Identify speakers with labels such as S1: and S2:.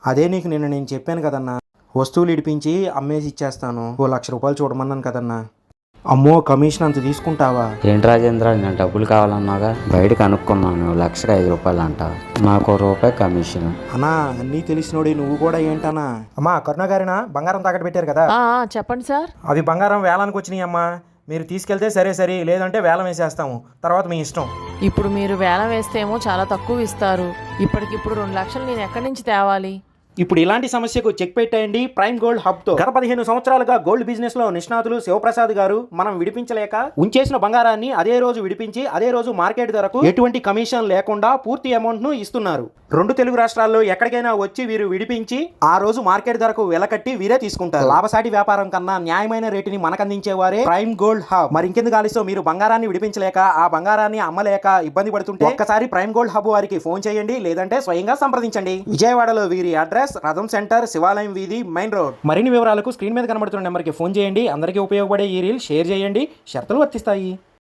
S1: అదే నీకు నిన్న నేను చెప్పాను కదన్నా, వస్తువులు ఇడిపించి అమ్మేసి ఇచ్చేస్తాను, ఓ 1,00,000 రూపాయలు చూడమన్నాను కదన్నా. అమ్మో, కమిషన్ అంత తీసుకుంటావా?
S2: ఏంటి రాజేంద్ర, నేను డబ్బులు కావాలన్నాగా బయట కనుక్కున్నాను, 1,00,005 అంట. నాకు రూపాయి కమిషన్.
S1: అన్నా, అన్నీ తెలిసినోడి నువ్వు కూడా ఏంటన్నా? అమ్మా, కరుణ గారినా బంగారం తాకట్టు పెట్టారు కదా?
S3: చెప్పండి సార్.
S1: అవి బంగారం వేలానికి వచ్చినాయి అమ్మా. మీరు తీసుకెళ్తే సరే, లేదంటే వేలం వేసేస్తాము, తర్వాత మీ ఇష్టం.
S3: ఇప్పుడు మీరు వేలం వేస్తేమో చాలా తక్కువ ఇస్తారు. ఇప్పటికిప్పుడు 2 లక్షలు నేను ఎక్కడి నుంచి తేవాలి?
S1: ఇప్పుడు ఇలాంటి సమస్యకు చెక్ పెట్టేయండి ప్రైమ్ గోల్డ్ హబ్ తో. గత 15 సంవత్సరాలుగా గోల్డ్ బిజినెస్ లో నిష్ణాతులు శివప్రసాద్ గారు మనం విడిపించలేక ఉంచేసిన బంగారాన్ని అదే రోజు విడిపించి అదే రోజు మార్కెట్ ధరకు ఎటువంటి కమిషన్ లేకుండా పూర్తి అమౌంట్ ను ఇస్తున్నారు. 2 తెలుగు రాష్ట్రాల్లో ఎక్కడికైనా వచ్చి వీరు విడిపించి ఆ రోజు మార్కెట్ ధరకు వెలకట్టి వీరే తీసుకుంటారు. లాభసాటి వ్యాపారం కన్నా న్యాయమైన రేటుని మనకు అందించేవారే ప్రైమ్ గోల్డ్ హబ్. మరి ఇంకెందుకు ఆలస్యం? మీరు బంగారాన్ని విడిపించలేక ఆ బంగారాన్ని అమ్మలేక ఇబ్బంది పడుతుంటే ఒక్కసారి ప్రైమ్ గోల్డ్ హబ్ వారికి ఫోన్ చేయండి, లేదంటే స్వయంగా సంప్రదించండి. విజయవాడలో వీరి అడ్రస్ రథం సెంటర్, శివాలయం వీధి, మెయిన్ రోడ్. మరిన్ని వివరాలకు స్క్రీన్ మీద కనబడుతున్న నెంబర్కి ఫోన్ చేయండి. అందరికీ ఉపయోగపడే ఈ రీల్ షేర్ చేయండి. షరతులు వర్తిస్తాయి.